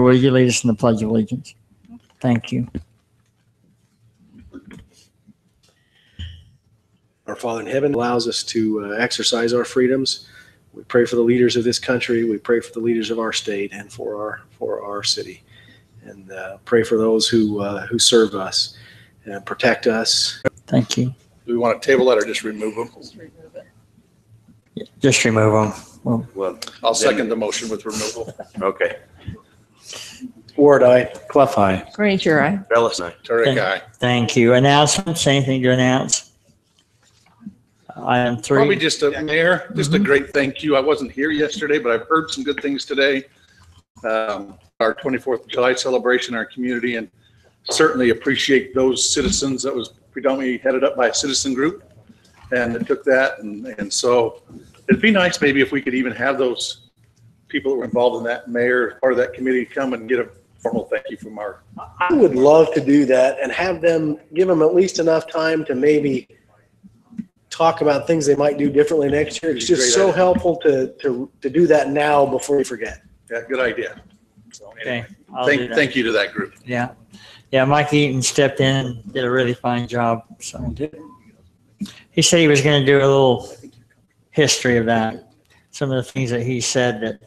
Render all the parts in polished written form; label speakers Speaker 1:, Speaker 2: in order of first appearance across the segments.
Speaker 1: Will you lead us in the Pledge of Allegiance? Thank you.
Speaker 2: Our Father in heaven allows us to exercise our freedoms. We pray for the leaders of this country. We pray for the leaders of our state and for our city, and pray for those who serve us and protect us.
Speaker 1: Thank you.
Speaker 3: Do we want to table that or just remove them?
Speaker 1: Just remove them.
Speaker 4: Well,
Speaker 3: I'll second the motion with removal.
Speaker 4: okay.
Speaker 2: Ward, aye.
Speaker 5: Clough, aye.
Speaker 6: Granger, aye.
Speaker 4: Bellis, aye.
Speaker 3: Turek, aye.
Speaker 1: Thank you. Announcements? Anything to announce? Item 3.
Speaker 3: Probably just a mayor, just a great thank you. I wasn't here yesterday, but I've heard some good things today. Our 24th of July celebration in our community, and certainly appreciate those citizens. That was predominantly headed up by a citizen group, and it took that. And so it'd be nice maybe if we could even have those people that were involved in that, mayor, part of that committee, come and get a formal thank you from our.
Speaker 2: I would love to do that and have them, give them at least enough time to maybe talk about things they might do differently next year. It's just so helpful to do that now before we forget.
Speaker 3: Yeah, good idea. So
Speaker 1: Okay.
Speaker 3: anyway, thank you to that group.
Speaker 1: Yeah. Yeah, Mike Eaton stepped in and did a really fine job. So he said he was going to do a little history of that. Some of the things that he said that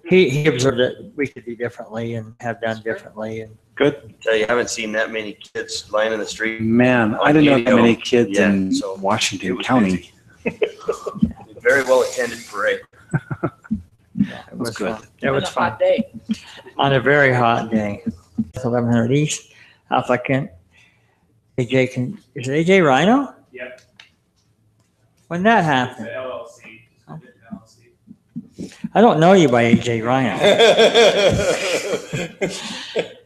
Speaker 1: he observed that we could do differently and have done differently. And
Speaker 5: Good.
Speaker 4: Tell you, I haven't seen that many kids lying in the street.
Speaker 5: Man, I didn't know that many kids in Washington
Speaker 4: it was
Speaker 5: County.
Speaker 4: Very well attended parade.
Speaker 1: it was
Speaker 5: good.
Speaker 1: fun. It was
Speaker 6: On a
Speaker 1: fun.
Speaker 6: hot day.
Speaker 1: On a very hot day. 1100 East, applicant is it AJ Rhino?
Speaker 7: Yep.
Speaker 1: When that happened?
Speaker 7: The LLC.
Speaker 1: I don't know you by AJ Rhino.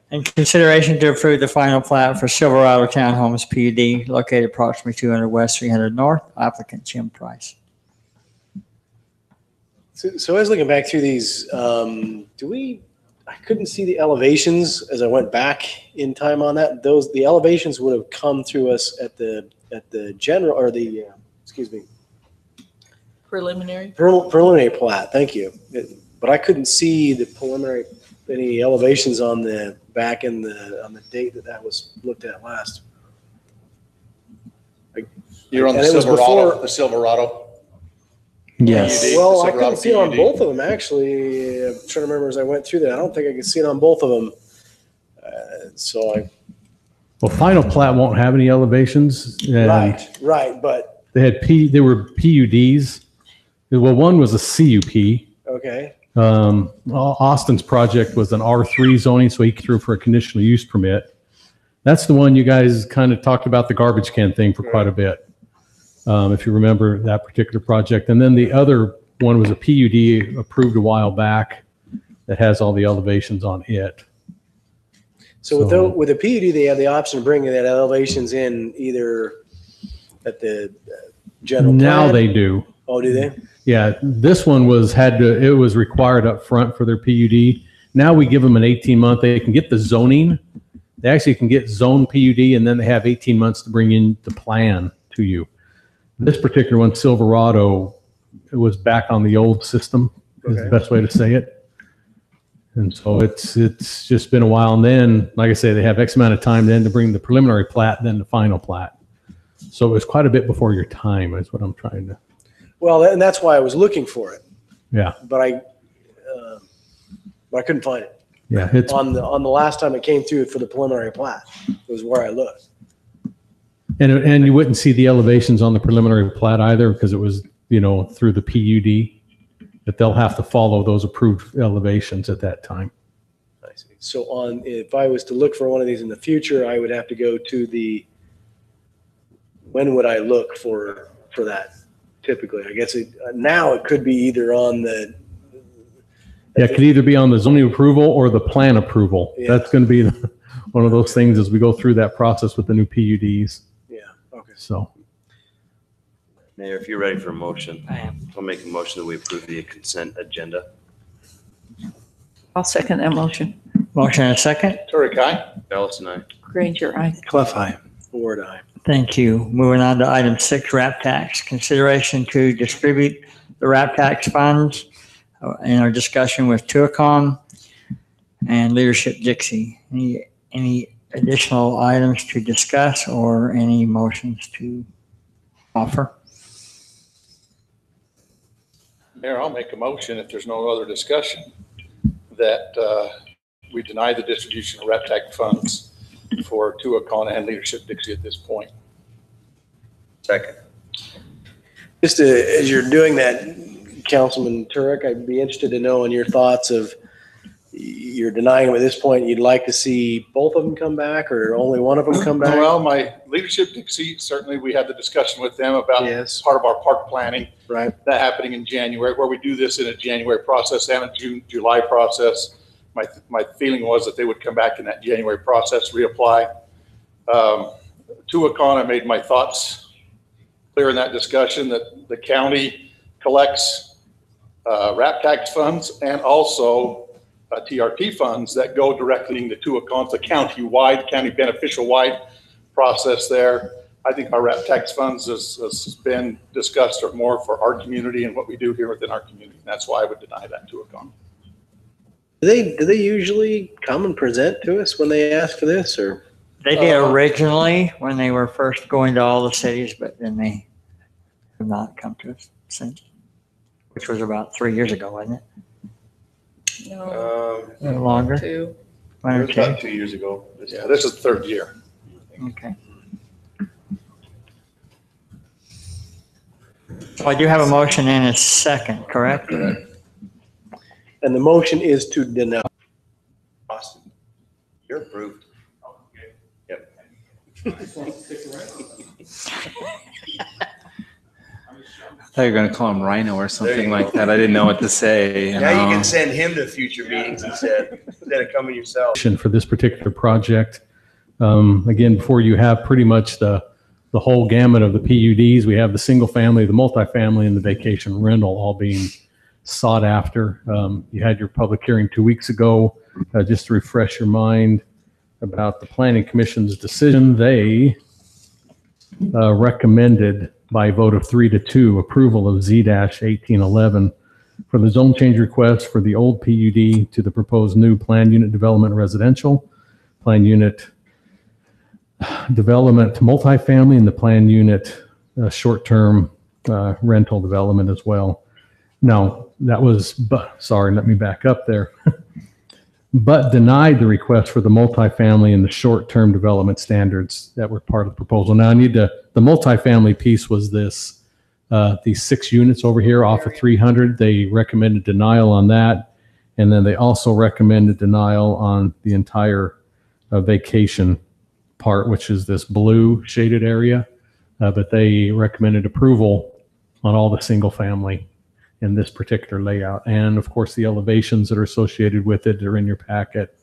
Speaker 1: In consideration to approve the final plat for Silverado Townhomes PUD located approximately 200 West, 300 North, applicant Jim Price.
Speaker 2: So I was looking back through these, I couldn't see the elevations as I went back in time on that. The elevations would have come through us at the general, or
Speaker 6: Preliminary.
Speaker 2: preliminary plat. Thank you. But I couldn't see the preliminary, any elevations on the back on the date that was looked at last.
Speaker 3: You're on the
Speaker 2: And it was
Speaker 3: Silverado,
Speaker 2: before-
Speaker 3: the Silverado.
Speaker 5: Yes.
Speaker 3: PUD.
Speaker 2: Well, I
Speaker 3: Silverado
Speaker 2: couldn't see it on
Speaker 3: PUD.
Speaker 2: both of them, actually. I'm trying to remember as I went through that. I don't think I could see it on both of them.
Speaker 8: Well, final plat won't have any elevations. And
Speaker 2: Right, but,
Speaker 8: they were PUDs. Well, one was a CUP.
Speaker 2: okay.
Speaker 8: Austin's project was an R3 zoning, so he threw for a conditional use permit. That's the one you guys kind of talked about the garbage can thing for quite a bit. If you remember that particular project. And then the other one was a PUD approved a while back that has all the elevations on it.
Speaker 2: So with the PUD, they have the option of bringing that elevations in either at the general plan.
Speaker 8: Now they do.
Speaker 2: Oh, do they?
Speaker 8: Yeah, this one it was required up front for their PUD. Now we give them an 18-month, they can get the zoning. They actually can get zone PUD, and then they have 18 months to bring in the plan to you. This particular one, Silverado, it was back on the old system, is the best way to say it. And so it's just been a while. And then, like I say, they have X amount of time then to bring the preliminary plat, then the final plat. So it was quite a bit before your time, is what I'm trying to.
Speaker 2: Well, and that's why I was looking for it,
Speaker 8: Yeah,
Speaker 2: but I couldn't find it.
Speaker 8: yeah. It's
Speaker 2: On the last time it came through for the preliminary plat, was where I looked.
Speaker 8: And you wouldn't see the elevations on the preliminary plat either because it was, through the PUD, that they'll have to follow those approved elevations at that time.
Speaker 2: I see. So if I was to look for one of these in the future, I would have to go to when would I look for that typically? I guess now it could be either on the.
Speaker 8: Yeah, it could either be on the zoning approval or the plan approval.
Speaker 2: Yeah.
Speaker 8: That's going to be one of those things as we go through that process with the new PUDs.
Speaker 2: Yeah, okay.
Speaker 8: So
Speaker 4: Mayor, if you're ready for a motion,
Speaker 1: I am.
Speaker 4: I'll make a motion that we approve the consent agenda.
Speaker 6: I'll second that motion.
Speaker 1: Motion and a second.
Speaker 3: Turek, aye.
Speaker 4: Bellis and I.
Speaker 6: Granger, aye.
Speaker 5: Clough, aye.
Speaker 2: Ward, aye.
Speaker 1: Thank you. Moving on to item 6, wrap tax. Consideration to distribute the wrap tax funds in our discussion with Tuacom and Leadership Dixie. Any additional items to discuss or any motions to offer?
Speaker 3: Mayor, I'll make a motion if there's no other discussion that we deny the distribution of RAPTAC funds for Tuacahn and Leadership Dixie at this point.
Speaker 4: Second.
Speaker 2: Just as you're doing that, Councilman Turek, I'd be interested to know in your thoughts of, you're denying them at this point, you'd like to see both of them come back or only one of them come back?
Speaker 3: Well, my Leadership Dixie, certainly we had the discussion with them about
Speaker 2: Yes.
Speaker 3: part of our park planning,
Speaker 2: Right.
Speaker 3: that happening in January, where we do this in a January process and a July process. My feeling was that they would come back in that January process, reapply. Tuacahn, I made my thoughts clear in that discussion that the county collects RAP tax funds and also TRT funds that go directly into Tuacahn. It's a county-wide, county beneficial-wide process there. I think our RAP tax funds has been discussed or more for our community and what we do here within our community. And that's why I would deny that Tuacahn.
Speaker 2: Do they usually come and present to us when they ask for this, or?
Speaker 1: They did originally when they were first going to all the cities, but then they have not come to us since, which was about 3 years ago, wasn't it?
Speaker 6: No,
Speaker 1: A little longer,
Speaker 6: 2.
Speaker 1: 1
Speaker 4: It
Speaker 1: or
Speaker 4: was
Speaker 1: 2?
Speaker 4: about 2 years ago.
Speaker 3: Yeah, this is the third year.
Speaker 1: Okay. So I do have a motion and a second, correct?
Speaker 2: And the motion is to deny.
Speaker 4: Austin, you're approved. Yep.
Speaker 5: I thought you were going to call him Rhino or
Speaker 4: There
Speaker 5: something
Speaker 4: you
Speaker 5: like
Speaker 4: go.
Speaker 5: that. I didn't know what to say.
Speaker 4: Now you
Speaker 5: know.
Speaker 4: can send him to future meetings instead of coming yourself.
Speaker 8: For this particular project. Again, before you have pretty much the whole gamut of the PUDs, we have the single family, the multifamily, and the vacation rental all being sought after. You had your public hearing 2 weeks ago. Just to refresh your mind about the Planning Commission's decision, they recommended by a vote of 3-2 approval of Z-1811 for the zone change request for the old PUD to the proposed new planned unit development residential, planned unit development multifamily, and the planned unit short-term rental development as well. Now, that was, sorry, let me back up there. But denied the request for the multifamily and the short-term development standards that were part of the proposal. Now, the multifamily piece was this, these 6 units over here off of 300. They recommended denial on that. And then they also recommended denial on the entire vacation part, which is this blue shaded area. But they recommended approval on all the single family in this particular layout. And of course, the elevations that are associated with it are in your packet.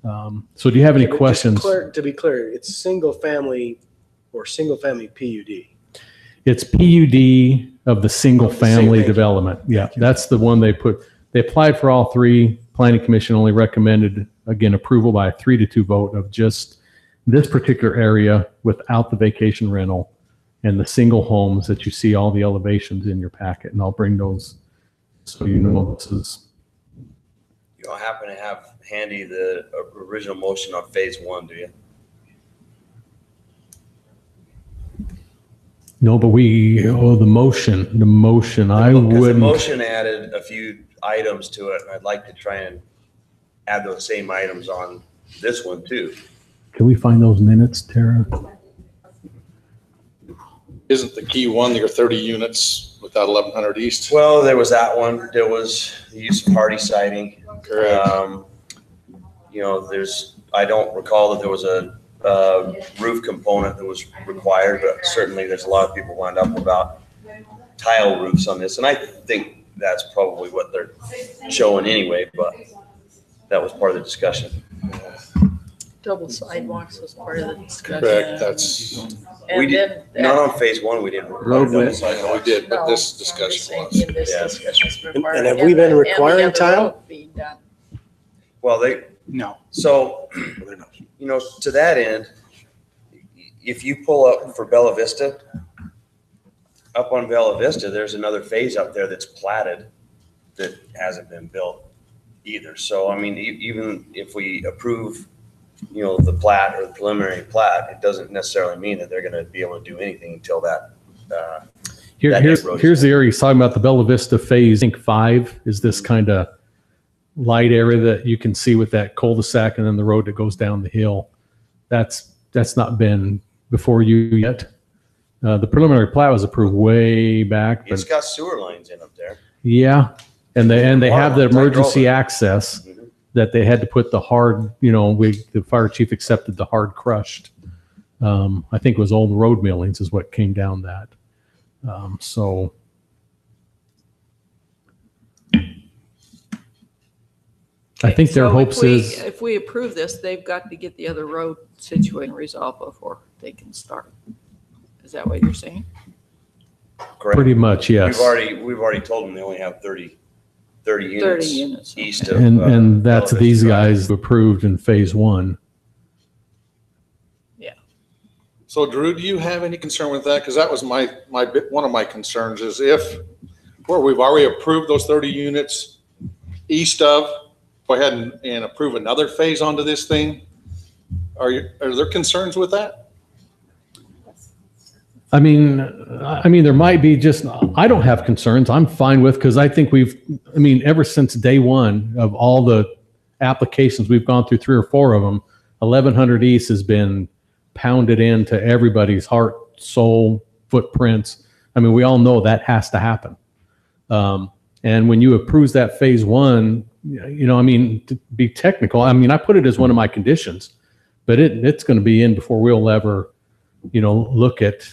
Speaker 8: So do you have any
Speaker 2: Just
Speaker 8: questions?
Speaker 2: To be clear, it's single family or single family PUD.
Speaker 8: It's PUD of the single
Speaker 2: Of the same
Speaker 8: family
Speaker 2: nature.
Speaker 8: development. Yeah, that's the one they applied for all 3. Planning Commission only recommended, again, approval by a 3-2 vote of just this particular area without the vacation rental and the single homes that you see all the elevations in your packet. And I'll bring those so you know this is.
Speaker 4: You don't happen to have handy the original motion on phase 1, do you?
Speaker 8: No, but the motion, I
Speaker 4: Because the
Speaker 8: wouldn't.
Speaker 4: motion added a few items to it, and I'd like to try and add those same items on this one too.
Speaker 8: Can we find those minutes, Tara?
Speaker 3: Isn't the key one, your 30 units without 1100 East?
Speaker 4: Well, there was that one. There was the use of hardy siding.
Speaker 3: Correct.
Speaker 4: You know, I don't recall that there was a roof component that was required, but certainly there's a lot of people wound up about tile roofs on this. And I think that's probably what they're showing anyway, but that was part of the discussion.
Speaker 6: Double sidewalks was part of the discussion.
Speaker 3: Correct, that's,
Speaker 6: And
Speaker 4: We did,
Speaker 6: then
Speaker 4: not on phase 1, we didn't.
Speaker 5: Roadway.
Speaker 3: we did, but this
Speaker 6: No,
Speaker 3: discussion
Speaker 6: I'm
Speaker 3: was.
Speaker 6: saying in this
Speaker 4: Yeah.
Speaker 6: discussion.
Speaker 2: And have we been requiring tile?
Speaker 4: Well,
Speaker 5: No.
Speaker 4: so, you know, to that end, if you pull up for Bella Vista, up on Bella Vista, there's another phase up there that's platted that hasn't been built. either. So, I mean, even if we approve, the plat or the preliminary plat, it doesn't necessarily mean that they're going to be able to do anything until that.
Speaker 8: Here's the area he's talking about, the Bella Vista Phase, I think 5 is this kind of light area that you can see with that cul-de-sac and then the road that goes down the hill. That's not been before you yet. The preliminary plat was approved way back.
Speaker 4: It's got sewer lines in up there.
Speaker 8: Yeah, and they have the
Speaker 4: Water lines. I drove
Speaker 8: emergency
Speaker 4: it.
Speaker 8: access that they had to put the hard, the fire chief accepted the hard crushed. I think it was old road millings is what came down that. So I think their
Speaker 6: So
Speaker 8: hopes is,
Speaker 6: if we approve this, they've got to get the other road situated and resolved before they can start. Is that what you're saying?
Speaker 4: Correct.
Speaker 8: pretty much, yes.
Speaker 4: We've already told them they only have 30 units.
Speaker 6: 30 units.
Speaker 4: East of.
Speaker 8: And that's
Speaker 4: Bella Vista
Speaker 8: these
Speaker 4: Drive.
Speaker 8: guys approved in phase 1.
Speaker 3: So Drew, do you have any concern with that? Because that was one of my concerns is if, where we've already approved those 30 units east of, go ahead and approve another phase onto this thing. Are there concerns with that?
Speaker 8: I mean, there might be I don't have concerns. I'm fine with, because I think ever since day one of all the applications, we've gone through 3 or 4 of them, 1100 East has been pounded into everybody's heart, soul, footprints. I mean, we all know that has to happen. And when you approve that phase 1, to be technical, I put it as one of my conditions, but it's going to be in before we'll ever, look at.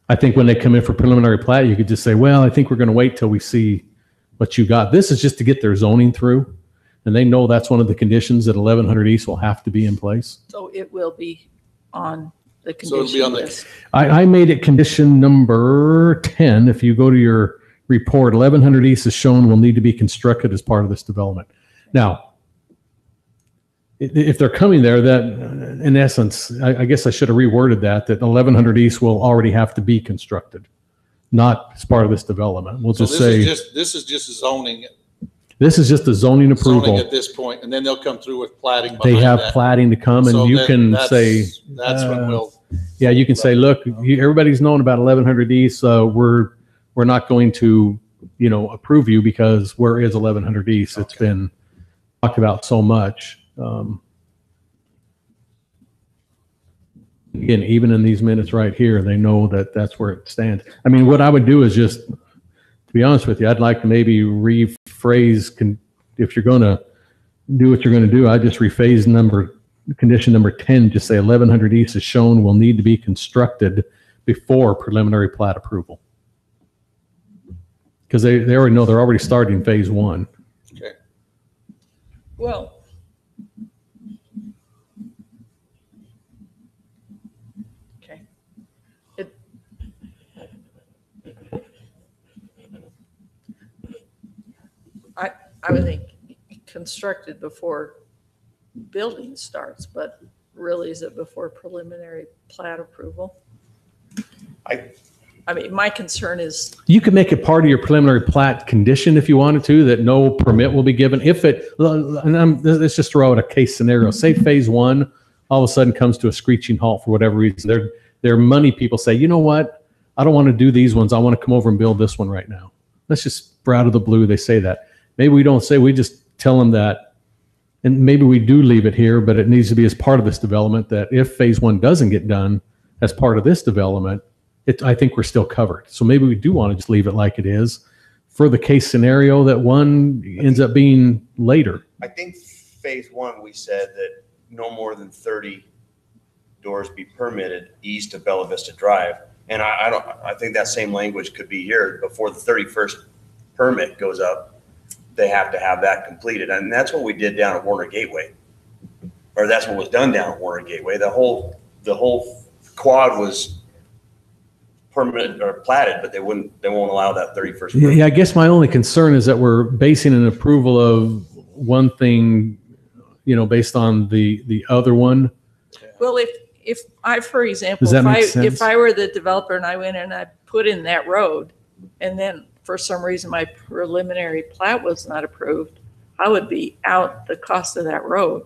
Speaker 8: I think when they come in for preliminary plat, you could just say, well, I think we're going to wait till we see what you got. This is just to get their zoning through. And they know that's one of the conditions that 1100 East will have to be in place.
Speaker 6: So it will be on the
Speaker 3: So it'll be on
Speaker 6: condition
Speaker 3: the-
Speaker 6: list.
Speaker 8: I made it condition number 10. If you go to your report, 1100 East is shown will need to be constructed as part of this development. Now, if they're coming there, that in essence, I guess I should have reworded that 1100 East will already have to be constructed, not as part of this development. We'll
Speaker 3: So
Speaker 8: just say,
Speaker 3: this is just zoning
Speaker 8: this is just a zoning approval.
Speaker 3: at this point, and then they'll come through with plating
Speaker 8: They
Speaker 3: behind
Speaker 8: have
Speaker 3: that.
Speaker 8: plating to come, and
Speaker 3: So
Speaker 8: you
Speaker 3: then
Speaker 8: can
Speaker 3: that's-
Speaker 8: say,
Speaker 3: That's when we'll.
Speaker 8: yeah, you can say, look, everybody's known about 1100 East. We're not going to, approve you because where is 1100 East? It's been talked about so much. Again, even in these minutes right here, they know that that's where it stands. What I would do is just, to be honest with you, I'd like to maybe rephrase, if you're going to do what you're going to do, I'd just rephrase condition number 10, just say 1100 East is shown will need to be constructed before preliminary plat approval. Because they already know they're already starting phase 1.
Speaker 3: Okay.
Speaker 6: Well, okay. I would think constructed before building starts, but really is it before preliminary plat approval? My concern is,
Speaker 8: You could make it part of your preliminary plat condition if you wanted to, that no permit will be given. Let's just throw out a case scenario. Say phase 1 all of a sudden comes to a screeching halt for whatever reason. Their money people say, you know what? I don't want to do these ones. I want to come over and build this one right now. Let's just, out of the blue, they say that. Maybe we don't say, we just tell them that, and maybe we do leave it here, but it needs to be as part of this development, that if phase 1 doesn't get done as part of this development, I think we're still covered. So maybe we do want to just leave it like it is for the case scenario that one ends up being later.
Speaker 4: I think phase 1, we said that no more than 30 doors be permitted east of Bella Vista Drive. And I think that same language could be here before the 31st permit goes up. They have to have that completed. And that's what we did down at Warner Gateway, or that's what was done down at Warner Gateway. The whole quad was permitted or platted, but they won't allow that 31st permit.
Speaker 8: Yeah, I guess my only concern is that we're basing an approval of one thing, based on the other one.
Speaker 6: well, if I, for example,
Speaker 8: Does that make sense?
Speaker 6: if I were the developer and I went and I put in that road, and then for some reason my preliminary plat was not approved, I would be out the cost of that road.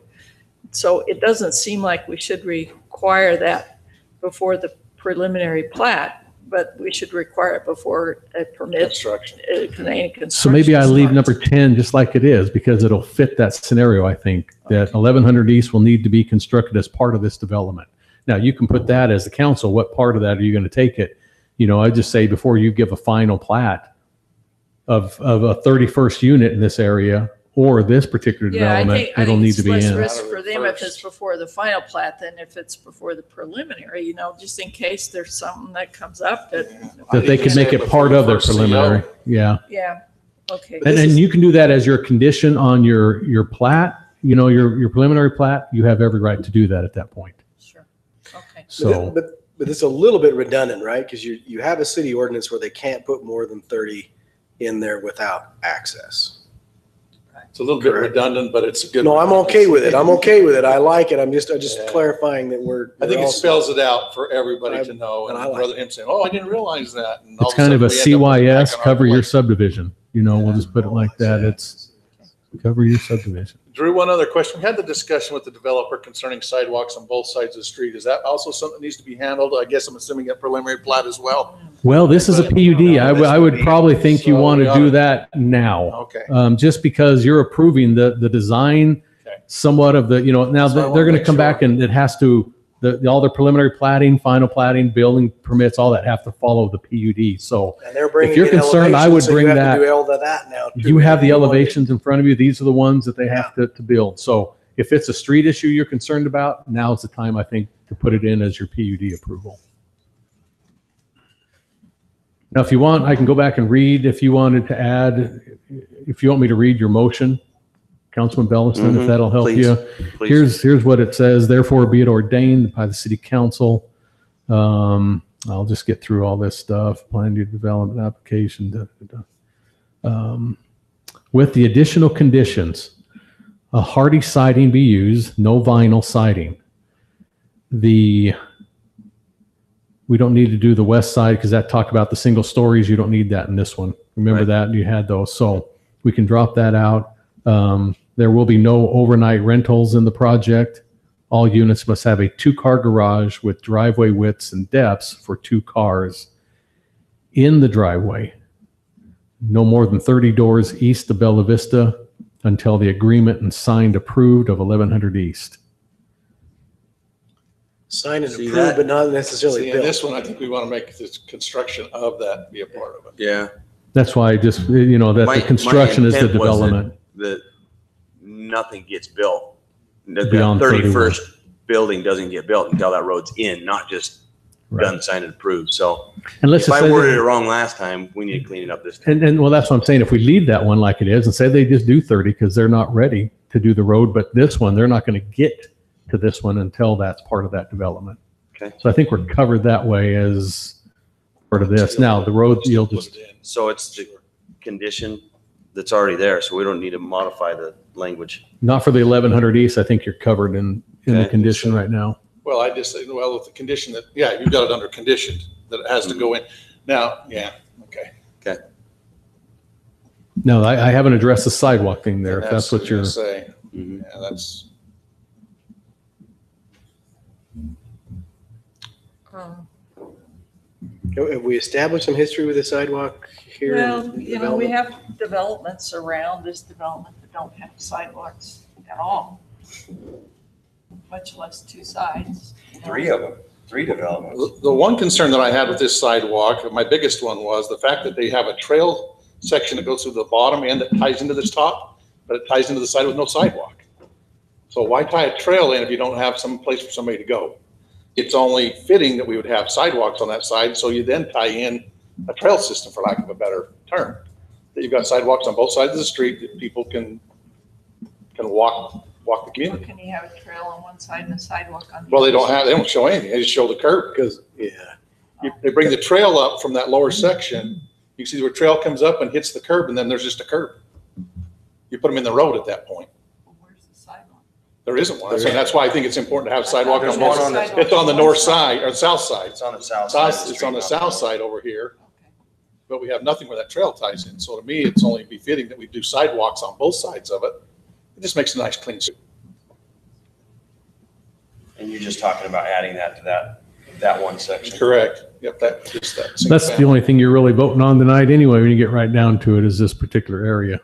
Speaker 6: So it doesn't seem like we should require that before the preliminary plat, but we should require it before a permit.
Speaker 3: Construction.
Speaker 6: Any construction.
Speaker 8: So maybe I leave
Speaker 6: starts.
Speaker 8: number 10 just like it is because it'll fit that scenario, I think, that 1100 East will need to be constructed as part of this development. Now, you can put that as the council. What part of that are you going to take it? You know, I just say before you give a final plat of a 31st unit in this area or this particular development,
Speaker 6: I
Speaker 8: it'll
Speaker 6: think
Speaker 8: need
Speaker 6: it's
Speaker 8: to be
Speaker 6: less
Speaker 8: in.
Speaker 6: risk for them if it's before the final plat than if it's before the preliminary, just in case there's something that comes up that.
Speaker 8: That they could make it part of their preliminary. Yeah.
Speaker 6: Yeah, okay.
Speaker 8: And you can do that as your condition on your plat, your preliminary plat. You have every right to do that at that point.
Speaker 6: Sure, okay.
Speaker 8: So,
Speaker 2: But it's a little bit redundant, right? Because you have a city ordinance where they can't put more than 30 in there without access.
Speaker 3: It's a little bit
Speaker 2: Correct.
Speaker 3: redundant, but it's a good.
Speaker 2: No, I'm okay with it. I'm okay with it. I like it. I'm just
Speaker 3: Yeah.
Speaker 2: clarifying that
Speaker 3: I think
Speaker 2: we're
Speaker 3: it
Speaker 2: also-
Speaker 3: spells it out for everybody to know,
Speaker 2: and I
Speaker 3: and
Speaker 2: like
Speaker 3: rather than him saying, "Oh, I didn't realize that." And all
Speaker 8: it's kind of a
Speaker 3: sudden we end up
Speaker 8: CYS,
Speaker 3: back on our
Speaker 8: cover your
Speaker 3: plate.
Speaker 8: subdivision. We'll just put it like that. It's cover your subdivision.
Speaker 3: Drew, one other question. We had the discussion with the developer concerning sidewalks on both sides of the street. Is that also something that needs to be handled? I guess I'm assuming at preliminary plat as well.
Speaker 8: Well, this is a PUD. I would probably think you
Speaker 3: So
Speaker 8: want
Speaker 3: we
Speaker 8: to
Speaker 3: ought
Speaker 8: do
Speaker 3: to-
Speaker 8: that now.
Speaker 3: Okay.
Speaker 8: Just because you're approving the design,
Speaker 3: Okay.
Speaker 8: somewhat of the, now
Speaker 3: That's what I
Speaker 8: they're
Speaker 3: wanna
Speaker 8: going to
Speaker 3: make
Speaker 8: come
Speaker 3: sure.
Speaker 8: back and it has to, all the preliminary platting, final platting, building permits, all that have to follow the PUD. So
Speaker 2: And they're bringing
Speaker 8: you're
Speaker 2: in
Speaker 8: concerned, I
Speaker 2: elevations,
Speaker 8: would
Speaker 2: so you
Speaker 8: bring
Speaker 2: have to
Speaker 8: that-
Speaker 2: do all of that now. too.
Speaker 8: you have the elevations in front of you. These are the ones that they have to build. So if it's a street issue you're concerned about, now's the time, I think, to put it in as your PUD approval. Now, if you want, I can go back and read if you wanted to add, if you want me to read your motion, Councilman Belliston, if
Speaker 4: Mhm.
Speaker 8: that'll help
Speaker 4: Please.
Speaker 8: you.
Speaker 4: Please.
Speaker 8: Here's what it says. Therefore, be it ordained by the city council. I'll just get through all this stuff. Plan your development application. With the additional conditions, a hardy siding be used, no vinyl siding. We don't need to do the west side because that talked about the single stories. You don't need that in this one. Remember
Speaker 4: Right.
Speaker 8: that? You had those. So we can drop that out. There will be no overnight rentals in the project. All units must have a 2-car garage with driveway widths and depths for 2 cars in the driveway. No more than 30 doors east of Bella Vista until the agreement and signed approved of 1100 East.
Speaker 2: Signed and
Speaker 4: See
Speaker 2: approved,
Speaker 4: that?
Speaker 2: but not necessarily
Speaker 3: See, in
Speaker 2: built.
Speaker 3: this one, I think we want to make this construction of that be a part of it.
Speaker 4: Yeah.
Speaker 8: That's why I just, that
Speaker 4: My-
Speaker 8: the construction
Speaker 4: my
Speaker 8: is the
Speaker 4: intent was that-
Speaker 8: development.
Speaker 4: That nothing gets built. The
Speaker 8: Beyond
Speaker 4: 31st building doesn't get built until that road's in, not just
Speaker 8: Right.
Speaker 4: done, signed, and approved. So
Speaker 8: And let's
Speaker 4: if
Speaker 8: just
Speaker 4: I
Speaker 8: say,
Speaker 4: worded it wrong last time, we need to clean it up this time.
Speaker 8: and well, that's what I'm saying. If we leave that one like it is and say they just do 30 because they're not ready to do the road, but this one, they're not going to get to this one until that's part of that development.
Speaker 4: Okay.
Speaker 8: So I think we're covered that way as part of this. Now, the road, you'll
Speaker 3: Put
Speaker 8: just,
Speaker 3: it in.
Speaker 4: So it's the condition that's already there, so we don't need to modify the language.
Speaker 8: not for the 1100 East, I think you're covered in the
Speaker 4: Okay.
Speaker 8: condition right now.
Speaker 3: Well, I just say, well, with the condition that, yeah, you've got it under condition that it has to go in. Now, yeah, okay.
Speaker 8: No, I haven't addressed the sidewalk thing there, if
Speaker 3: And
Speaker 8: that's what
Speaker 3: I
Speaker 8: you're,
Speaker 3: was gonna say.
Speaker 4: Mhm.
Speaker 3: Yeah, that's,
Speaker 6: Um,
Speaker 2: Have we established some history with the sidewalk here?
Speaker 6: Well,
Speaker 2: in
Speaker 6: we
Speaker 2: development?
Speaker 6: have developments around this development that don't have sidewalks at all, much less 2 sides.
Speaker 4: Three of them, 3 developments.
Speaker 3: the one concern that I had with this sidewalk, my biggest one was the fact that they have a trail section that goes through the bottom end that ties into this top, but it ties into the side with no sidewalk. So why tie a trail in if you don't have some place for somebody to go? It's only fitting that we would have sidewalks on that side, so you then tie in a trail system, for lack of a better term. That you've got sidewalks on both sides of the street that people can walk the
Speaker 6: How
Speaker 3: community.
Speaker 6: can you have a trail on one side and a sidewalk on the other?
Speaker 3: Well, they don't show anything, they just show the curb.
Speaker 2: Because, yeah.
Speaker 3: They bring the trail up from that lower section. You can see where trail comes up and hits the curb, and then there's just a curb. You put them in the road at that point.
Speaker 6: Where's the sidewalk?
Speaker 3: There isn't one. That's why I think it's important to have sidewalk
Speaker 4: There's
Speaker 3: on
Speaker 4: one
Speaker 3: both.
Speaker 4: on the-
Speaker 3: It's on the north side or south side.
Speaker 4: It's on the south side. of the
Speaker 3: It's on the
Speaker 4: street,
Speaker 3: south side over here.
Speaker 6: Okay.
Speaker 3: but we have nothing where that trail ties in. So to me, it's only befitting that we do sidewalks on both sides of it. It just makes a nice clean street.
Speaker 4: And you're just talking about adding that to that one section.
Speaker 3: Correct. Yep, just that. single
Speaker 8: That's the
Speaker 3: family.
Speaker 8: only thing you're really voting on tonight anyway, when you get right down to it, is this particular area.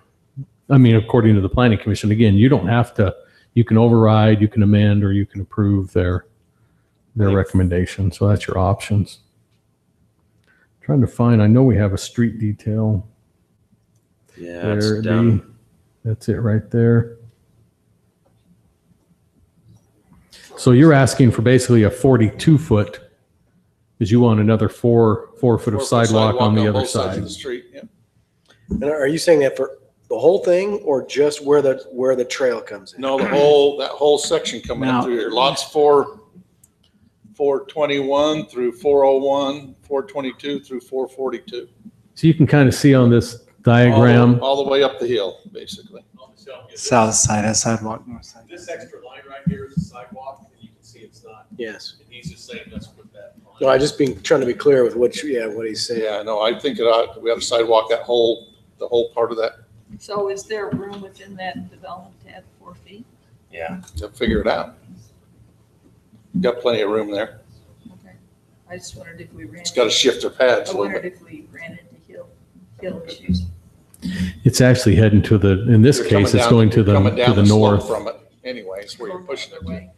Speaker 8: I mean, according to the planning commission, again, you don't have to, you can override, you can amend, or you can approve their recommendation. So that's your options. Trying to find, I know we have a street detail.
Speaker 4: Yeah,
Speaker 8: There,
Speaker 4: it's
Speaker 8: it'd
Speaker 4: down.
Speaker 8: be- That's it right there. So you're asking for basically a 42-foot, because you want another 4 foot of sidewalk on the other
Speaker 3: both sides of
Speaker 8: side.
Speaker 3: the street. Yep.
Speaker 2: And are you saying that for the whole thing or just where the trail comes in?
Speaker 3: No, that whole section coming up
Speaker 5: Now-
Speaker 3: through here, lots 421 through 401, 422 through 442.
Speaker 8: So you can kind of see on this diagram,
Speaker 3: All the way up the hill, basically.
Speaker 5: South side has sidewalk, north side.
Speaker 7: This extra line right here is a sidewalk, and you can see it's not,
Speaker 2: Yes.
Speaker 7: and he's just saying let's put that line.
Speaker 2: No, I just trying to be clear with what he's saying.
Speaker 3: Yeah, no, I think we have a sidewalk the whole part of that.
Speaker 6: So is there room within that development to add 4 feet?
Speaker 4: Yeah.
Speaker 3: They'll figure it out. Got plenty of room there.
Speaker 6: Okay. I just wondered if we ran.
Speaker 3: It's got to shift their pads
Speaker 6: I
Speaker 3: a little
Speaker 6: wondered
Speaker 3: bit.
Speaker 6: if we ran into hill issues.
Speaker 8: it's actually heading to the, in this
Speaker 3: You're
Speaker 8: case,
Speaker 3: coming
Speaker 8: it's
Speaker 3: down-
Speaker 8: going to
Speaker 3: you're coming
Speaker 8: the
Speaker 3: down slope
Speaker 8: north.
Speaker 3: From it anyways, where you're
Speaker 6: Going
Speaker 3: pushing
Speaker 6: the
Speaker 3: it.
Speaker 6: other way.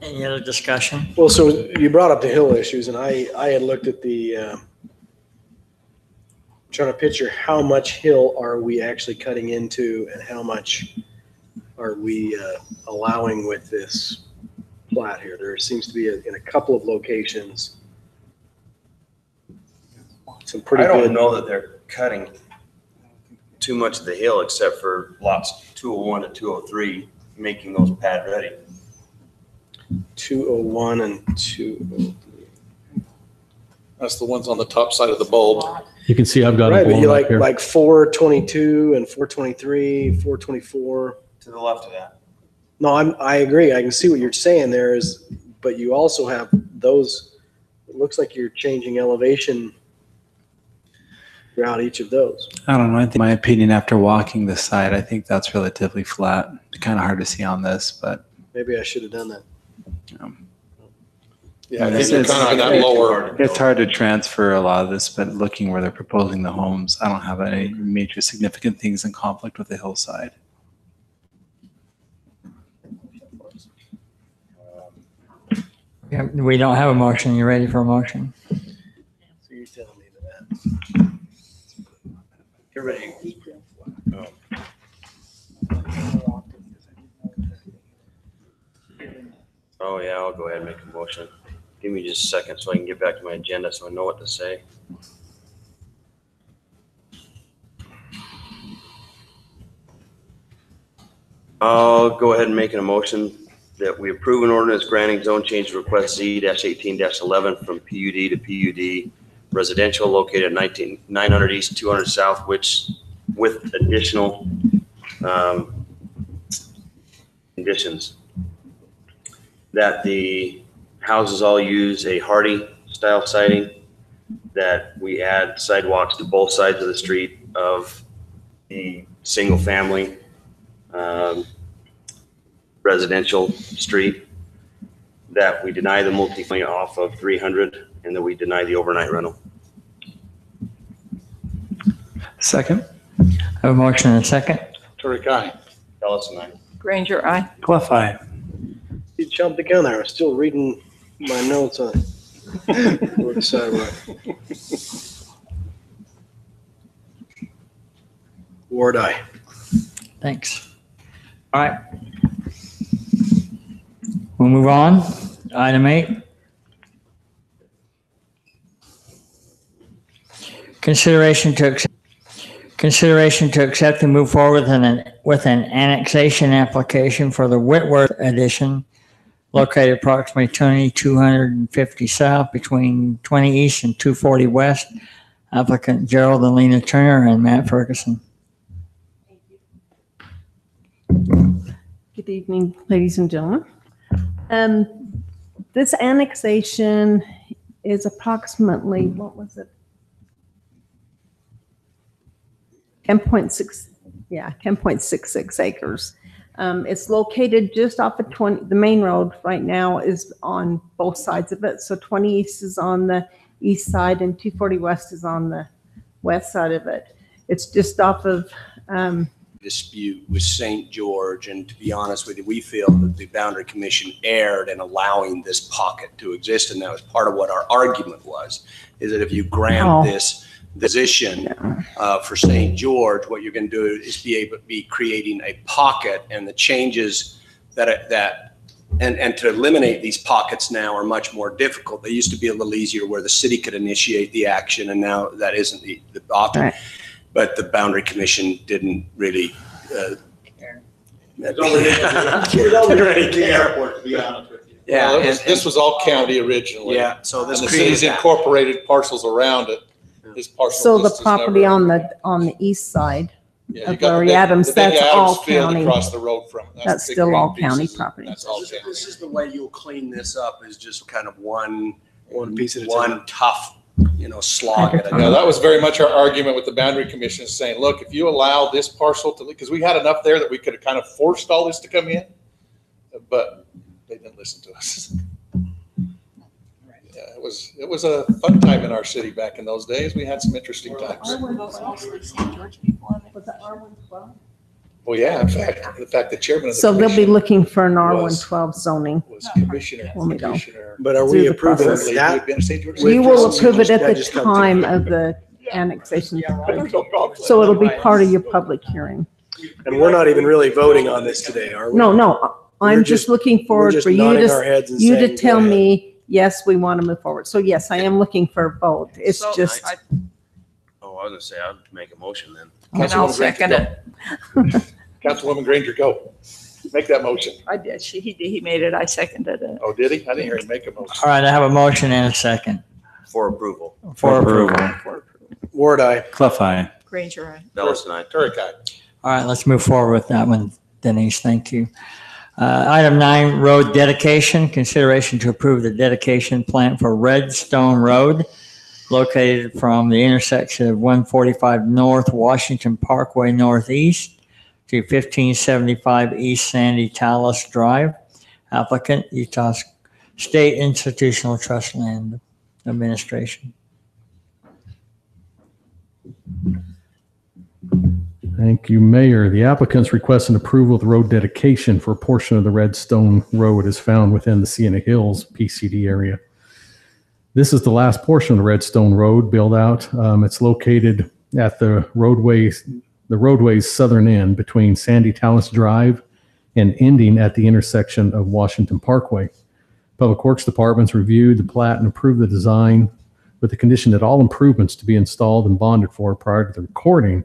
Speaker 1: Any other discussion?
Speaker 2: Well, so you brought up the hill issues, and I had looked at trying to picture how much hill are we actually cutting into and how much are we allowing with this plat here. There seems to be in a couple of locations some pretty
Speaker 4: I don't
Speaker 2: good.
Speaker 4: know that they're cutting too much of the hill except for lots 201 and 203, making those pad ready.
Speaker 2: 201 and 203.
Speaker 3: That's the ones on the top side of the bulb.
Speaker 8: You can see I've got
Speaker 2: Right,
Speaker 8: it
Speaker 2: but you
Speaker 8: blown up here.
Speaker 2: like 422 and 423, 424.
Speaker 4: To the left of that.
Speaker 2: No, I agree. I can see what you're saying there but you also have those, it looks like you're changing elevation throughout each of those.
Speaker 5: I don't know. I think my opinion after walking this side, I think that's relatively flat. Kind of hard to see on this, but
Speaker 2: Maybe I should have done that.
Speaker 3: Yeah, I
Speaker 5: It's-
Speaker 3: think you're kind of in that
Speaker 4: it's-
Speaker 3: lower.
Speaker 5: it's hard to transfer a lot of this, but looking where they're proposing the homes, I don't have any major significant things in conflict with the hillside.
Speaker 1: Yeah, we don't have a motion. You ready for a motion?
Speaker 2: So you're telling me that.
Speaker 4: You're ready. Oh, yeah, I'll go ahead and make a motion. Give me just a second so I can get back to my agenda so I know what to say. I'll go ahead and make an motion that we approve an ordinance granting zone change request Z-18-11 from PUD to PUD residential located at 900 East, 200 South, which with additional conditions. That the houses all use a Hardy style siding, that we add sidewalks to both sides of the street of the single family residential street, that we deny the multifamily off of 300, and that we deny the overnight rental.
Speaker 5: Second,
Speaker 1: I have a motion and a second.
Speaker 3: Turek, aye.
Speaker 4: Ellis and I.
Speaker 6: Granger, aye.
Speaker 5: Clough, aye.
Speaker 2: You jumped the gun there. I was still reading my notes on where the sidewalk. Ward, aye.
Speaker 1: Thanks. All right. We'll move on. Item 8. Consideration to accept and move forward with an annexation application for the Whitworth addition located approximately 250 south between 20 east and 240 west. Applicant Gerald and Lena Turner and Matt Ferguson.
Speaker 9: Good evening, ladies and gentlemen. This annexation is approximately, what was it? 10.6, yeah, 10.66 acres. It's located just off of the main road right now is on both sides of it. So 20 East is on the east side and 240 West is on the west side of it. It's just off of,
Speaker 10: dispute with St. George, and to be honest with you, we feel that the Boundary Commission erred in allowing this pocket to exist, and that was part of what our argument was, is that if you grant this position for St. George, what you're going to do is be creating a pocket, and the changes and to eliminate these pockets now are much more difficult. They used to be a little easier where the city could initiate the action, and now that isn't the option. Right. But the Boundary Commission didn't really
Speaker 3: airport, to be honest with you.
Speaker 10: Yeah,
Speaker 3: well, this was all county originally.
Speaker 10: Yeah, so this
Speaker 3: and the city's incorporated parcels around it. This parcel
Speaker 9: so the property on the east side of Larry Adams, that's all county.
Speaker 3: Across the road from it.
Speaker 9: That's still all county property.
Speaker 10: That's all county. This is the way you'll clean this up, is just kind of one piece of one tough, slog.
Speaker 3: Yeah, that was very much our argument with the Boundary Commission, saying, look, if you allow this parcel to, because we had enough there that we could have kind of forced all this to come in, but they didn't listen to us. Yeah, it was a fun time in our city back in those days. We had some interesting times. Well, yeah, in fact, the chairman of the
Speaker 9: so they'll be looking for an R112 zoning.
Speaker 3: Was commissioner.
Speaker 2: But are we approving that?
Speaker 9: We will approve it at the time of the annexation. So it'll be part of your public hearing.
Speaker 2: And we're not even really voting on this today, are we?
Speaker 9: No. I'm just looking forward for you to tell me, yes, we want to move forward. So yes, I am looking for a vote. It's just.
Speaker 4: I was gonna say, I'd make a motion then.
Speaker 6: And I'll second it.
Speaker 3: Councilwoman Granger, go. Make that motion.
Speaker 6: I did. He made it. I seconded it.
Speaker 3: Oh, did he? I didn't hear him make a motion.
Speaker 1: All right, I have a motion and a second.
Speaker 4: For approval.
Speaker 1: For approval.
Speaker 2: Ward, aye.
Speaker 5: Clough, aye.
Speaker 6: Granger, aye.
Speaker 4: Nelson, aye.
Speaker 3: Turek, aye.
Speaker 1: All right, let's move forward with that one, Denise. Thank you. Item 9, road dedication. Consideration to approve the dedication plan for Redstone Road, located from the intersection of 145 North Washington Parkway Northeast to 1575 East Sandy Talus Drive. Applicant, Utah State Institutional Trust Land Administration.
Speaker 8: Thank you, Mayor. The applicant's requesting approval of the road dedication for a portion of the Redstone Road is found within the Sienna Hills PCD area. This is the last portion of the Redstone Road build out. It's located at the roadway's southern end between Sandy Talus Drive and ending at the intersection of Washington Parkway. Public Works Department's reviewed the plat and approved the design with the condition that all improvements to be installed and bonded for prior to the recording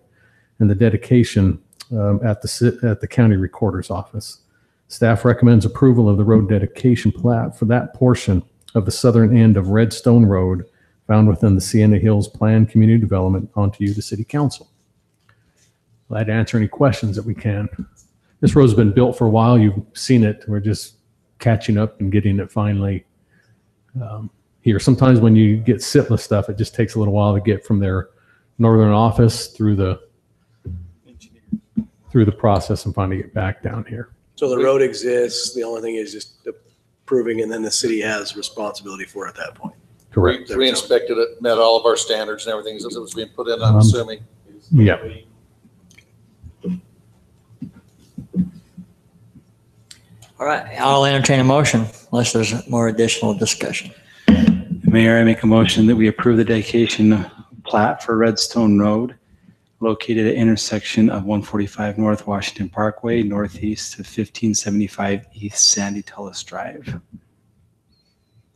Speaker 8: and the dedication at the county recorder's office. Staff recommends approval of the road dedication plat for that portion of the southern end of Redstone Road found within the Sienna Hills Planned Community Development onto you, the City Council. Glad to answer any questions that we can. This road's been built for a while. You've seen it. We're just catching up and getting it finally here. Sometimes when you get SITLA stuff, it just takes a little while to get from their northern office through the process and finally get back down here.
Speaker 2: So the road exists. The only thing is just approving, and then the city has responsibility for it at that point.
Speaker 8: Correct.
Speaker 3: We inspected it, met all of our standards and everything that was being put in, I'm assuming.
Speaker 8: Yeah.
Speaker 1: All right, I'll entertain a motion unless there's more additional discussion.
Speaker 5: Mayor, I make a motion that we approve the dedication plat for Redstone Road, located at intersection of 145 North Washington Parkway, northeast to 1575 East Sandy Talus Drive.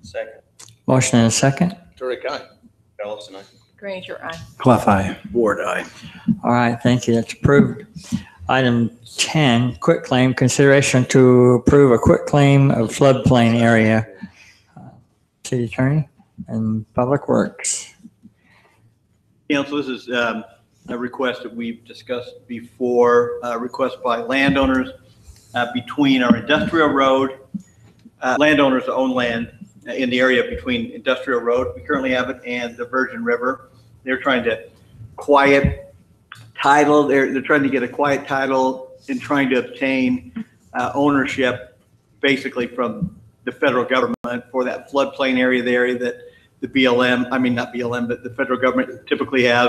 Speaker 4: Second.
Speaker 1: Motion and a second.
Speaker 3: Turek, aye.
Speaker 4: Nelson, aye.
Speaker 6: Granger, aye.
Speaker 5: Clough, aye.
Speaker 2: Ward, aye.
Speaker 1: All right, thank you. That's approved. Item 10, quitclaim. Consideration to approve a quitclaim of floodplain area. City Attorney and Public Works.
Speaker 11: Council, this is a request that we've discussed before, a request by landowners between our industrial road. Landowners own land in the area between Industrial Road, we currently have it, and the Virgin River. They're trying to quiet title. They're trying to get a quiet title and trying to obtain ownership basically from the federal government for that floodplain area, the area that the BLM, I mean, not BLM, but the federal government typically has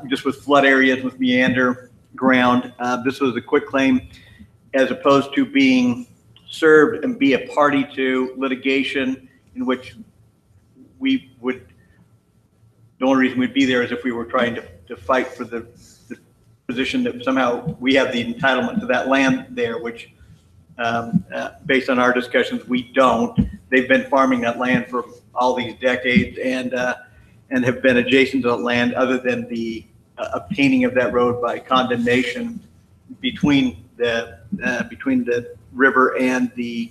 Speaker 11: just with flood areas, with meander ground. This was a quick claim as opposed to being served and be a party to litigation in which we would, the only reason we'd be there is if we were trying to fight for the position that somehow we have the entitlement to that land there, which based on our discussions, we don't. They've been farming that land for all these decades and have been adjacent to that land other than the obtaining of that road by condemnation between the river and the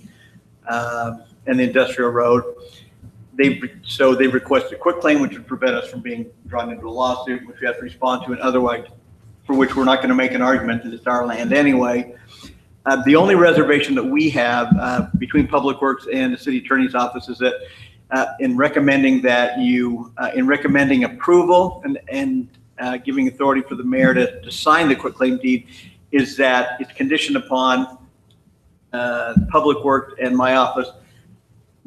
Speaker 11: industrial road. They requested a quick claim, which would prevent us from being drawn into a lawsuit, which we have to respond to, and otherwise, for which we're not going to make an argument that it's our land anyway. The only reservation that we have between Public Works and the City Attorney's Office is that in recommending approval and giving authority for the mayor to sign the quitclaim deed, is that it's conditioned upon Public Works and my office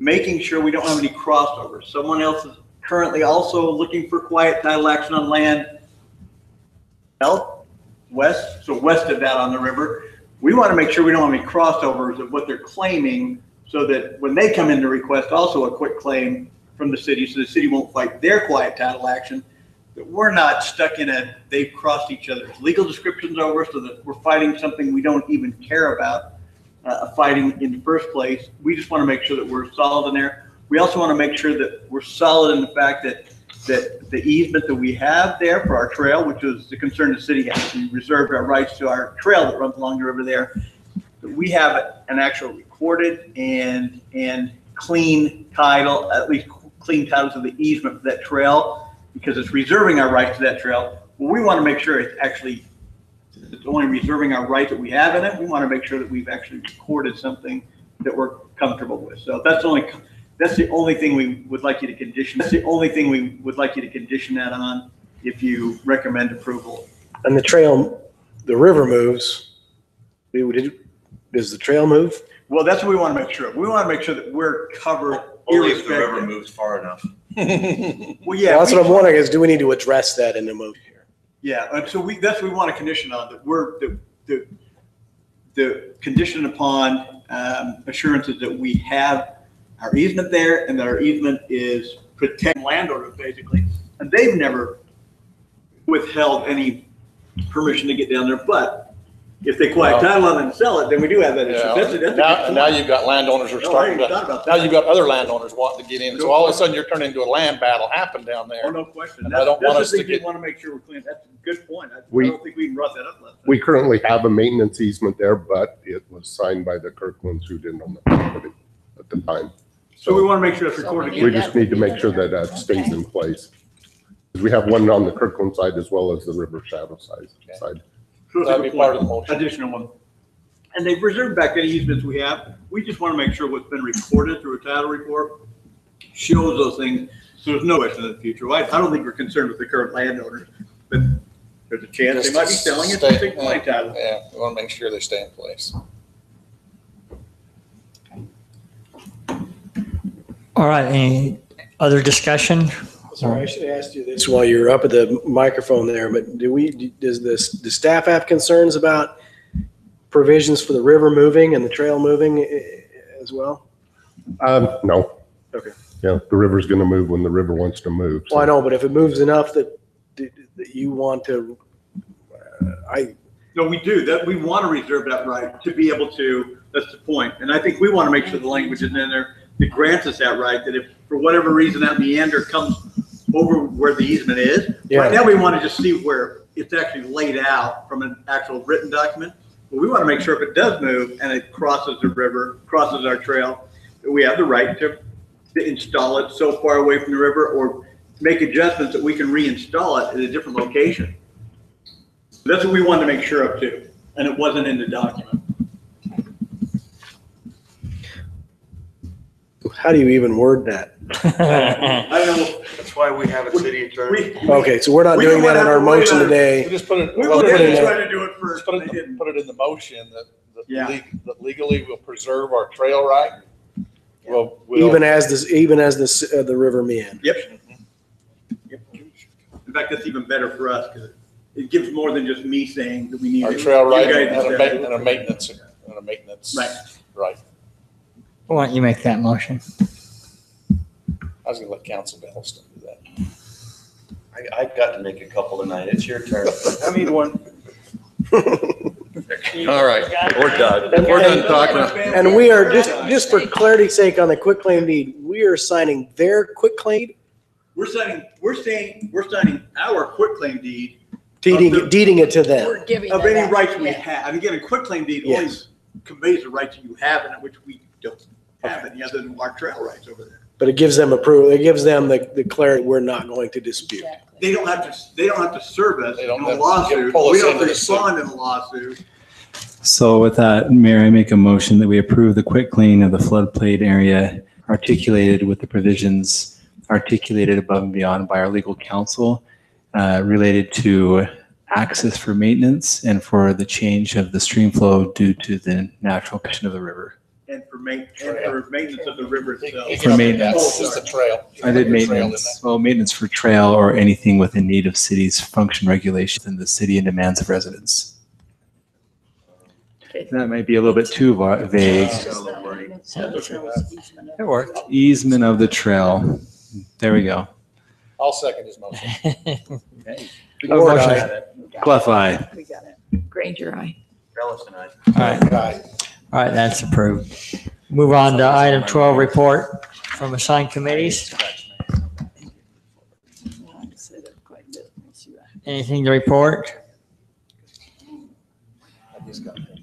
Speaker 11: making sure we don't have any crossovers. Someone else is currently also looking for quiet title action on land west, so west of that on the river. We want to make sure we don't have any crossovers of what they're claiming, so that when they come in to request also a quick claim from the city, so the city won't fight their quiet title action, that we're not stuck in they've crossed each other's legal descriptions over, so that we're fighting something we don't even care about fighting in the first place. We just want to make sure that we're solid in there. We also want to make sure that we're solid in the fact that the easement that we have there for our trail, which was the concern the city has, we reserved our rights to our trail that runs along the river there, that we have an actual recorded and clean title, at least clean titles of the easement for that trail, because it's reserving our rights to that trail. Well, we want to make sure it's only reserving our right that we have in it. We want to make sure that we've actually recorded something that we're comfortable with. So that's the only thing we would like you to condition. That's the only thing we would like you to condition that on if you recommend approval.
Speaker 2: And the trail, the river moves. Does the trail move?
Speaker 11: Well, that's what we want to make sure of. We want to make sure that we're covered.
Speaker 4: Only if the river moves far enough.
Speaker 11: Well, yeah.
Speaker 2: Well, that's what I'm wondering is, do we need to address that in the motion here?
Speaker 11: Yeah, and so that's what we want to condition on, that we're the condition upon assurances that we have our easement there and that our easement is protecting landowners basically, and they've never withheld any permission to get down there. But if they quiet title on it and sell it, then we do have that issue.
Speaker 3: Now you've got landowners are starting to, now you've got other landowners wanting to get in. So all of a sudden you're turning into a land battle happen down there.
Speaker 11: Oh, no question.
Speaker 3: And I don't want us to
Speaker 11: We want to make sure we're clean. That's a good point. I
Speaker 12: We-
Speaker 11: don't think we even brought that up last time.
Speaker 12: We currently have a maintenance easement there, but it was signed by the Kirklands who didn't own the property at the time.
Speaker 11: So we want to make sure that's recorded.
Speaker 12: We just need to make sure that that stays in place. 'Cause we have one on the Kirkland side as well as the River Shadow side.
Speaker 11: So it's
Speaker 3: That'd be part of the motion.
Speaker 11: Additional one. And they've reserved back any easements we have. We just want to make sure what's been recorded through a title report shows those things, so there's no question in the future. I don't think we're concerned with the current landowners, but there's a chance they might be selling it to take my title.
Speaker 3: Yeah, we want to make sure they stay in place.
Speaker 1: All right, any other discussion?
Speaker 2: Sorry, I should have asked you this while you're up at the microphone there, but does staff have concerns about provisions for the river moving and the trail moving as well?
Speaker 12: No.
Speaker 2: Okay.
Speaker 12: Yeah, the river's gonna move when the river wants to move.
Speaker 2: Well, I know, but if it moves enough that you want to,
Speaker 11: No, we do, that we want to reserve that right to be able to, that's the point. And I think we want to make sure the language is in there that grants us that right, that if for whatever reason that meander comes over where the easement is, right now we want to just see where it's actually laid out from an actual written document. But we want to make sure if it does move and it crosses the river, crosses our trail, that we have the right to install it so far away from the river or make adjustments that we can reinstall it at a different location. That's what we wanted to make sure of too, and it wasn't in the document.
Speaker 2: How do you even word that?
Speaker 11: I don't know.
Speaker 4: That's why we have a city attorney.
Speaker 2: Okay, so we're not
Speaker 11: We
Speaker 2: doing
Speaker 11: don't
Speaker 2: that in
Speaker 11: have
Speaker 2: our
Speaker 11: to wait
Speaker 2: motion
Speaker 11: on it.
Speaker 2: today.
Speaker 3: We just put it,
Speaker 11: We
Speaker 3: well,
Speaker 11: were
Speaker 2: put it in
Speaker 11: trying to do it first.
Speaker 3: put
Speaker 11: They didn't.
Speaker 3: it in the motion that
Speaker 11: Yeah.
Speaker 3: that legally we'll preserve our trail right. We'll
Speaker 2: Even as the river meanders.
Speaker 11: Yep. In fact, that's even better for us because it gives more than just me saying that we need.
Speaker 3: our
Speaker 11: it.
Speaker 3: trail right
Speaker 11: You guys
Speaker 3: and
Speaker 11: decide.
Speaker 3: a maintenance
Speaker 11: Right.
Speaker 3: right.
Speaker 1: Why don't you make that motion?
Speaker 3: I was gonna let Council Belliston do that.
Speaker 4: I got to make a couple tonight. It's your turn. I need one.
Speaker 3: All right,
Speaker 4: We're done.
Speaker 3: we're done talking.
Speaker 2: And we are, just for clarity's sake on the quitclaim deed, we are signing their quitclaim,
Speaker 11: We're signing our quitclaim deed
Speaker 2: deeding it to them.
Speaker 6: We're giving
Speaker 11: of
Speaker 6: that
Speaker 11: any
Speaker 6: up.
Speaker 11: rights we
Speaker 6: Yeah.
Speaker 11: have. I mean, again, a quitclaim deed only
Speaker 2: Yes.
Speaker 11: conveys the rights you have in it, which we don't have any other than our trail rights over there.
Speaker 2: But it gives them approval, it gives them the clarity we're not going to dispute.
Speaker 6: Exactly.
Speaker 11: They don't have to serve us
Speaker 3: They
Speaker 11: in
Speaker 3: don't
Speaker 11: a
Speaker 3: have to
Speaker 11: lawsuit.
Speaker 3: pull us
Speaker 11: We don't
Speaker 3: into the suit.
Speaker 11: respond in a lawsuit.
Speaker 5: So with that, Mayor, I make a motion that we approve the quitclaim of the floodplain area articulated with the provisions articulated above and beyond by our legal counsel related to access for maintenance and for the change of the stream flow due to the natural condition of the river.
Speaker 11: And for maintenance of the river itself.
Speaker 5: For maintenance.
Speaker 3: Just a trail.
Speaker 5: I did
Speaker 3: Trail in
Speaker 5: maintenance. Well, maintenance for trail or anything within need of city's function regulations and the city and demands of residents.
Speaker 6: Okay.
Speaker 5: That might be a little bit too vague.
Speaker 1: It worked.
Speaker 5: Easement of the trail. There we go.
Speaker 3: I'll second his motion.
Speaker 2: Ward,
Speaker 1: Motion.
Speaker 2: aye.
Speaker 5: Clough eye.
Speaker 6: We got it. Granger, aye.
Speaker 4: Bellis and I.
Speaker 1: All right, all right, that's approved. Move on to item 12, report from assigned committees. Anything to report?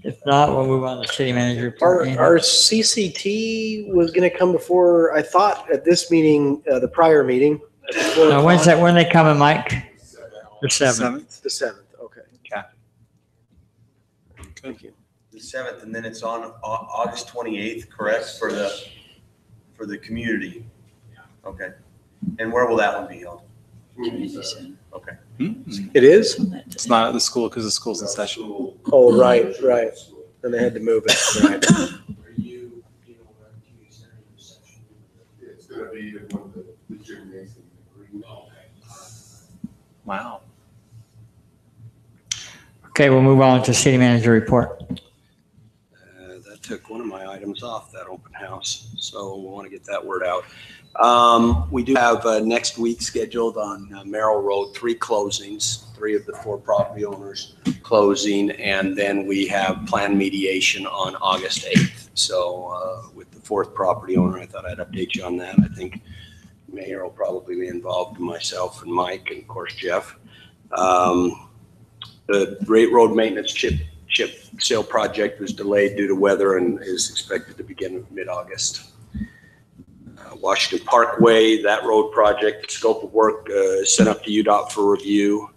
Speaker 1: If not, we'll move on to city manager report.
Speaker 2: Our CCT was gonna come before, I thought at this meeting, the prior meeting.
Speaker 1: Now, when's that, when they coming, Mike? The 7th.
Speaker 2: The 7th, okay. Thank you.
Speaker 4: The 7th, and then it's on August 28th, correct, for the community? Okay. And where will that one be held? Okay.
Speaker 2: It is?
Speaker 5: It's not at the school because the school's in session.
Speaker 2: Oh, right. And they had to move it, right.
Speaker 12: It's gonna be in one of the gymnasium.
Speaker 5: Wow.
Speaker 1: Okay, we'll move on to city manager report.
Speaker 10: That took one of my items off that open house, so we want to get that word out. We do have next week scheduled on Merrill Road, 3 closings, 3 of the 4 property owners closing, and then we have planned mediation on August 8th. So with the 4th property owner, I thought I'd update you on that. I think Mayor will probably be involved, myself and Mike, and of course Jeff. The Great Road Maintenance chip seal project was delayed due to weather and is expected to begin mid-August. Washington Parkway, that road project, scope of work is sent up to UDOT for review.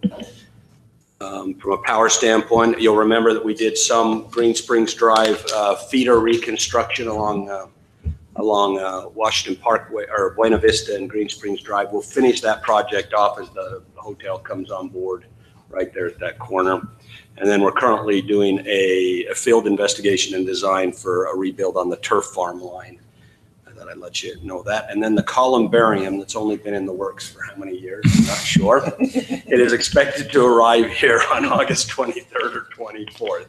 Speaker 10: From a power standpoint, you'll remember that we did some Green Springs Drive feeder reconstruction along Washington Parkway, or Buena Vista and Green Springs Drive. We'll finish that project off as the hotel comes on board right there at that corner. And then we're currently doing a field investigation and design for a rebuild on the turf farm line. I thought I'd let you know that. And then the columbarium that's only been in the works for how many years? I'm not sure. It is expected to arrive here on August 23rd or 24th.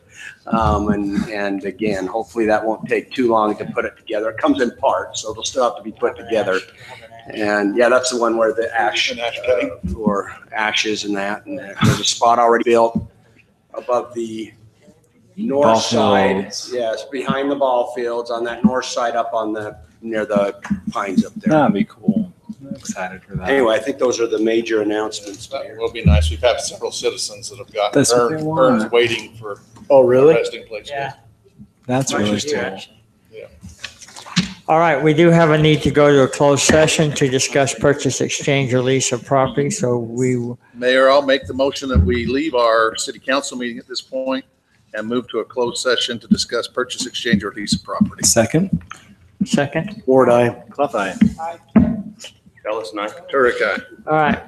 Speaker 10: And again, hopefully that won't take too long to put it together. It comes in parts, so it'll still have to be put together. And yeah, that's the one where the ash or ashes and that. And there's a spot already built above the north
Speaker 5: Ball
Speaker 10: side.
Speaker 5: fields.
Speaker 10: Yes, behind the ball fields on that north side up on near the pines up there.
Speaker 5: That'd be cool. I'm excited for that.
Speaker 10: Anyway, I think those are the major announcements,
Speaker 3: That
Speaker 10: Mayor.
Speaker 3: will be nice. We've had several citizens that have gotten
Speaker 5: That's what they
Speaker 3: urns
Speaker 5: want.
Speaker 3: waiting for
Speaker 2: Oh, really?
Speaker 3: resting places.
Speaker 1: Yeah.
Speaker 5: That's really
Speaker 3: Which is
Speaker 5: cool.
Speaker 3: good.
Speaker 1: All right, we do have a need to go to a closed session to discuss purchase, exchange, or lease of property, so we,
Speaker 3: Mayor, I'll make the motion that we leave our city council meeting at this point and move to a closed session to discuss purchase, exchange, or lease of property.
Speaker 5: Second.
Speaker 1: Second.
Speaker 2: Ward, aye. Clough, aye.
Speaker 4: Ellis and I.
Speaker 3: Turek, aye.
Speaker 1: All right.